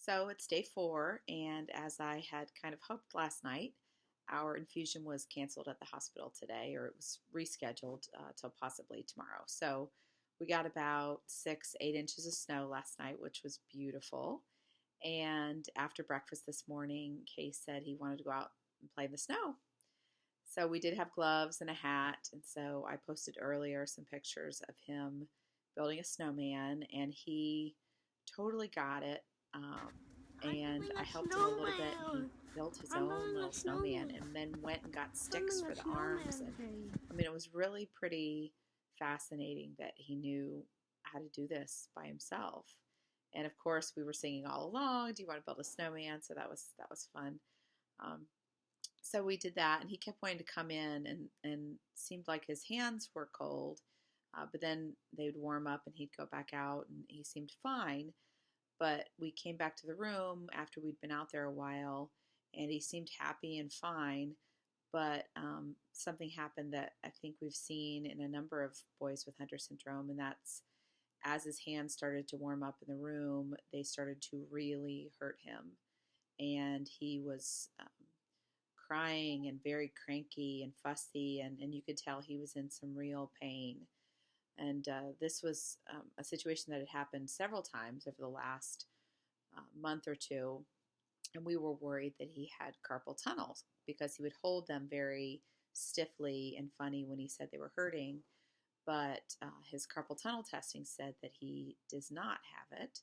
So it's day 4, and as I had kind of hoped last night, our infusion was canceled at the hospital today, or it was rescheduled till possibly tomorrow. So we got about 6, 8 inches of snow last night, which was beautiful. And after breakfast this morning, Case said he wanted to go out and play in the snow. So we did have gloves and a hat, and so I posted earlier some pictures of him building a snowman, and he totally got it. I'm And building I a helped him a little bit, and he snowman. built his I'm own building little a snowman, snowman. and then went and got I'm sticks building for a the arms. snowman And today. I mean, it was really pretty fascinating that he knew how to do this by himself. And of course, we were singing all along, "Do you want to build a snowman?" So that was fun. Um, so we did that, and he kept wanting to come in, and seemed like his hands were cold, but then they would warm up, and he'd go back out, and he seemed fine. But we came back to the room after we'd been out there a while, and he seemed happy and fine. But something happened that I think we've seen in a number of boys with Hunter syndrome, and that's as his hands started to warm up in the room, they started to really hurt him, and he was crying and very cranky and fussy, and you could tell he was in some real pain. And this was a situation that had happened several times over the last month or two, and we were worried that he had carpal tunnels because he would hold them very stiffly and funny when he said they were hurting. But his carpal tunnel testing said that he does not have it,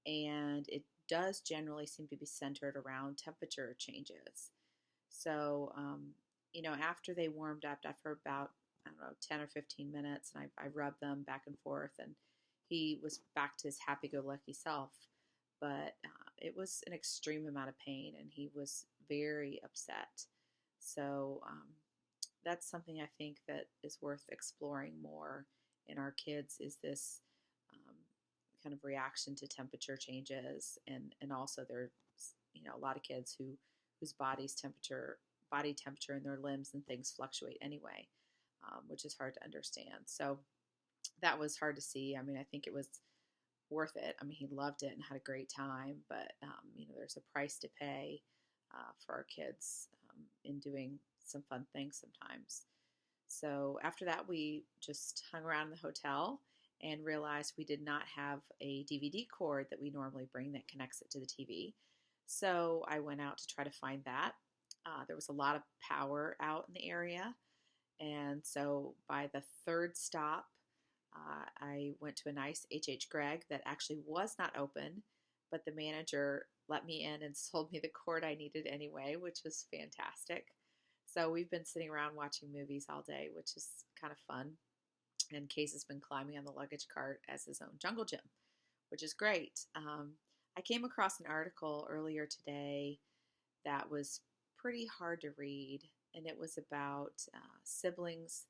and it does generally seem to be centered around temperature changes. So, after they warmed up, after about, I don't know, 10 or 15 minutes, and I rubbed them back and forth, and he was back to his happy go lucky self. But it was an extreme amount of pain, and he was very upset. So, that's something I think that is worth exploring more in our kids is this um, kind of reaction to temperature changes, and also there's a lot of kids whose body temperature and their limbs and things fluctuate anyway, which is hard to understand. So that was hard to see. I mean, I think it was worth it. I mean, he loved it and had a great time, but there's a price to pay for our kids in doing some fun things sometimes. So after that, we just hung around the hotel and realized we did not have a DVD cord that we normally bring that connects it to the TV. So I went out to try to find that. There was a lot of power out in the area. And so by the third stop, I went to a nice H.H. Gregg that actually was not open, but the manager let me in and sold me the cord I needed anyway, which was fantastic. So we've been sitting around watching movies all day, which is kind of fun. And Case has been climbing on the luggage cart as his own jungle gym, which is great. I came across an article earlier today that was pretty hard to read, and it was about siblings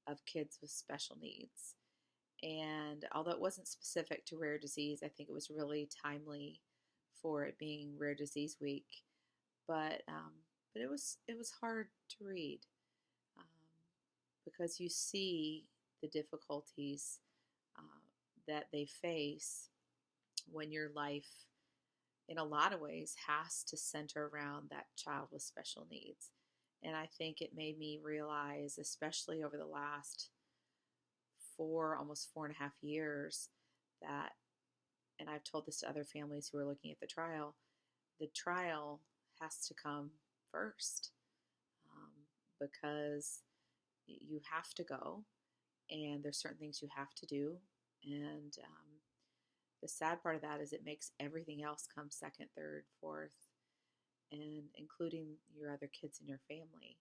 of kids with special needs. And although it wasn't specific to rare disease, I think it was really timely for it being Rare Disease Week. But it was hard to read um, because you see the difficulties uh, that they face when your life, in a lot of ways, has to center around that child with special needs. And I think it made me realize, especially over the last almost 4.5 years, that, and I've told this to other families who are looking at the trial has to come first, um, because you have to go, and there's certain things you have to do. And the sad part of that is it makes everything else come second, third, fourth, and including your other kids in your family.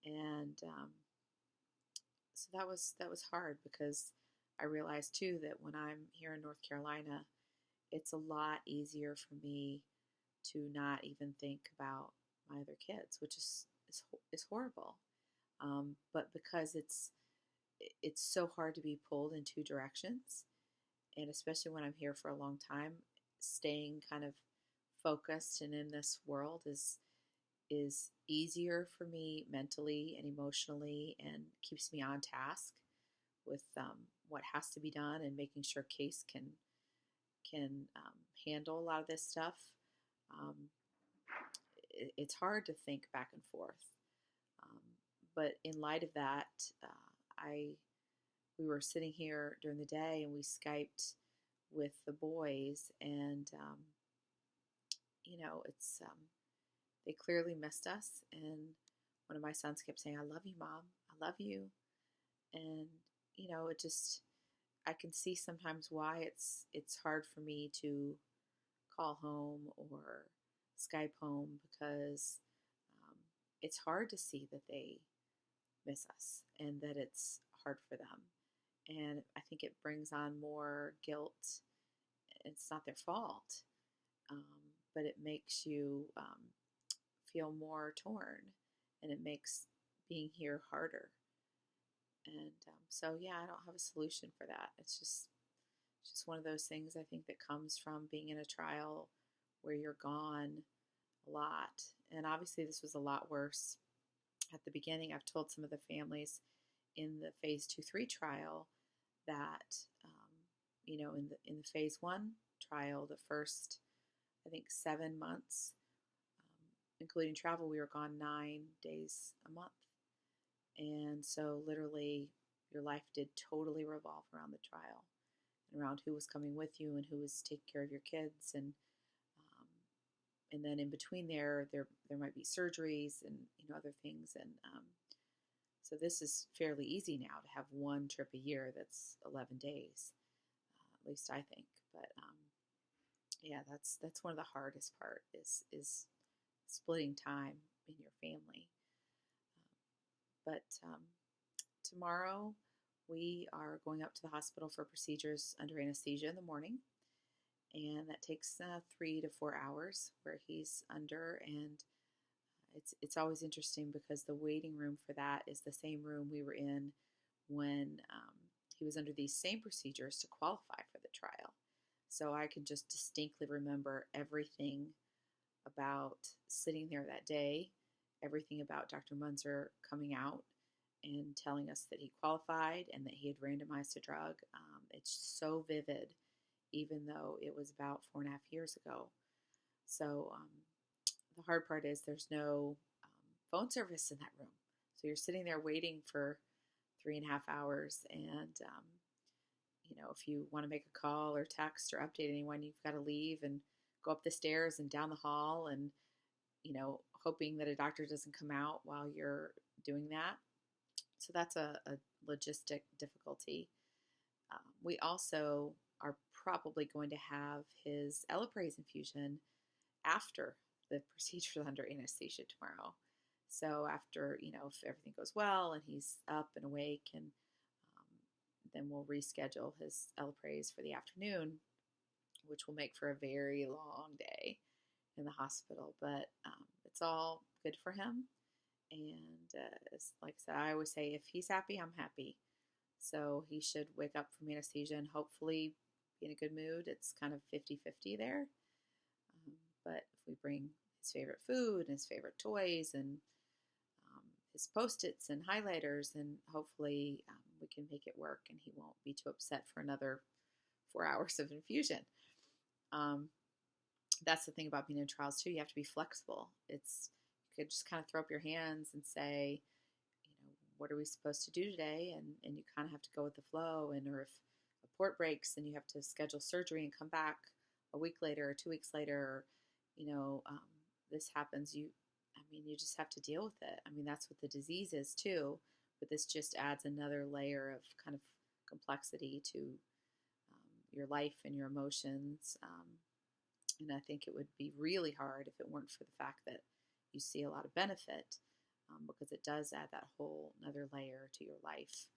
And so that was hard because I realized too that when I'm here in North Carolina, it's a lot easier for me to not even think about my other kids, which is horrible. But because it's so hard to be pulled in two directions, and especially when I'm here for a long time, staying kind of focused and in this world is easier for me mentally and emotionally, and keeps me on task with what has to be done, and making sure Case can handle a lot of this stuff. Um, it's hard to think back and forth. Um, but in light of that, I we were sitting here during the day and we Skyped with the boys, and it's they clearly missed us. And one of my sons kept saying, "I love you, Mom. I love you." And it just I can see sometimes why it's hard for me to call home or Skype home, because um, it's hard to see that they miss us and that it's hard for them. And I think it brings on more guilt. It's not their fault, um, but it makes you feel more torn, and it makes being here harder. And so, yeah, I don't have a solution for that. It's just one of those things I think that comes from being in a trial where you're gone a lot. And obviously, this was a lot worse at the beginning. I've told some of the families in the phase 2-3 trial that, in the phase 1 trial, the first, I think, 7 months, including travel, we were gone 9 days a month. And so, literally, your life did totally revolve around the trial and around who was coming with you and who was taking care of your kids. And then in between there might be surgeries and other things. And so this is fairly easy now to have one trip a year that's 11 days, at least I think. But yeah, that's one of the hardest part is splitting time in your family. But tomorrow we are going up to the hospital for procedures under anesthesia in the morning, and that takes 3 to 4 hours where he's under. And it's always interesting because the waiting room for that is the same room we were in when he was under these same procedures to qualify for the trial. So I can just distinctly remember everything about sitting there that day, everything about Dr. Munzer coming out and telling us that he qualified and that he had randomized a drug. It's so vivid, even though it was about 4.5 years ago. So the hard part is there's no phone service in that room. So you're sitting there waiting for 3.5 hours, and if you want to make a call or text or update anyone, you've got to leave and go up the stairs and down the hall, and hoping that a doctor doesn't come out while you're doing that. So that's a logistic difficulty. We also are probably going to have his Elaprase infusion after the procedure under anesthesia tomorrow. So after, if everything goes well and he's up and awake, and then we'll reschedule his Elaprase for the afternoon, which will make for a very long day in the hospital. But it's all good for him. And like I said, I always say, if he's happy, I'm happy. So he should wake up from anesthesia and hopefully be in a good mood. It's kind of 50-50 there. But if we bring his favorite food and his favorite toys and his Post-its and highlighters, then hopefully we can make it work and he won't be too upset for another 4 hours of infusion. That's the thing about being in trials too. You have to be flexible. You could just kind of throw up your hands and say, what are we supposed to do today? And you kind of have to go with the flow. Or if a port breaks, then you have to schedule surgery and come back a week later or 2 weeks later. This happens. You just have to deal with it. That's what the disease is too. But this just adds another layer of kind of complexity to your life and your emotions. And I think it would be really hard if it weren't for the fact that you see a lot of benefit, because it does add that whole another layer to your life.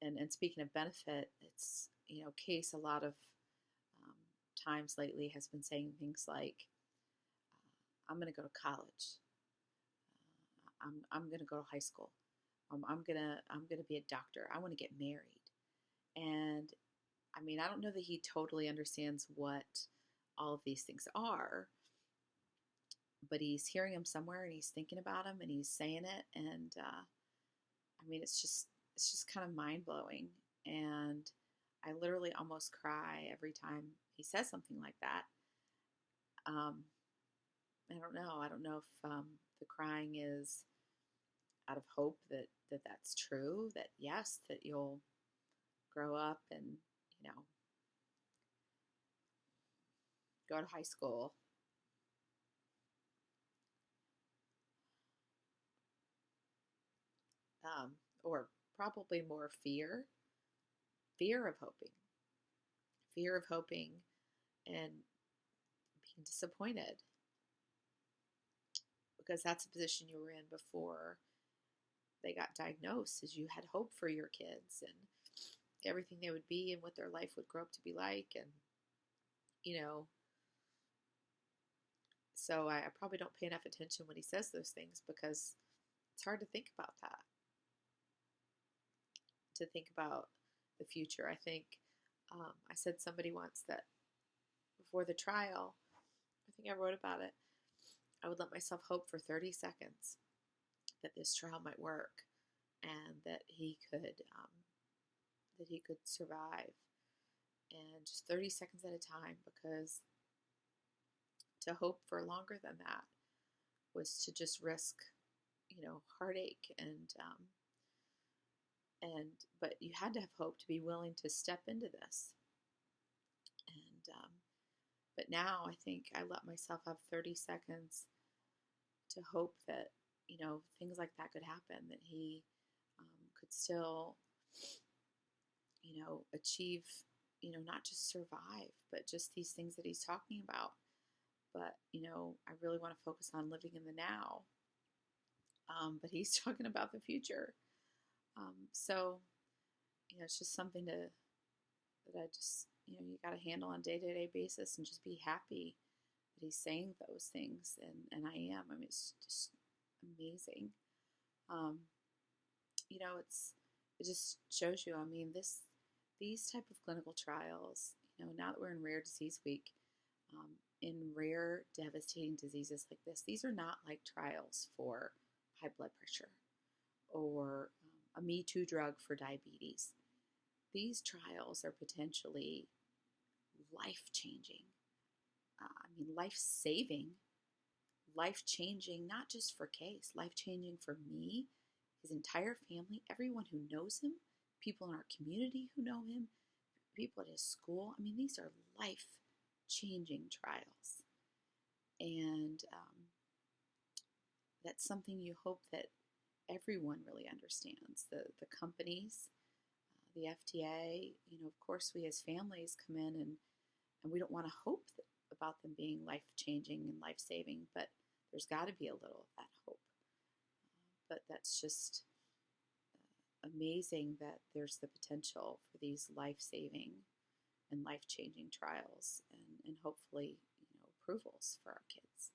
And speaking of benefit, it's, Case a lot of times lately has been saying things like, I'm going to go to college. I'm going to go to high school. I'm gonna be a doctor. I want to get married. And I don't know that he totally understands what all of these things are, but he's hearing them somewhere and he's thinking about them and he's saying it. And it's just kind of mind blowing. And I literally almost cry every time he says something like that, um, I don't know. I don't know if the crying is out of hope that that's true. That yes, that you'll grow up and you know go to high school, or probably more fear of hoping, fear of hoping, and being disappointed because that's the position you were in before they got diagnosed. Is you had hope for your kids and everything they would be and what their life would grow up to be like, and you know so I probably don't pay enough attention when he says those things because it's hard to think about that, to think about the future. I think I said somebody once that before the trial, I think I wrote about it, I would let myself hope for 30 seconds that this trial might work and that he could survive, and just 30 seconds at a time, because to hope for longer than that was to just risk, heartache and but you had to have hope to be willing to step into this. And but now I think I let myself have 30 seconds to hope that things like that could happen, that he could still achieve, not just survive, but just these things that he's talking about. But I really want to focus on living in the now. But he's talking about the future. So it's just something that I just you got to handle on a day-to-day basis and just be happy that he's saying those things, and I am. I mean, it's just amazing. Um, it just shows you. I mean, these type of clinical trials. Now that we're in Rare Disease Week, in rare, devastating diseases like this, these are not like trials for high blood pressure or a Me Too drug for diabetes. These trials are potentially life-changing. I mean, life-saving, life-changing, not just for Case, life-changing for me, his entire family, everyone who knows him, people in our community who know him, people at his school. I mean, these are life-changing trials. And that's something you hope that everyone really understands. The companies, the FDA, of course, we as families come in and we don't want to hope about them being life-changing and life-saving, but there's got to be a little of that hope. But that's just amazing that there's the potential for these life-saving and life-changing trials and hopefully, approvals for our kids.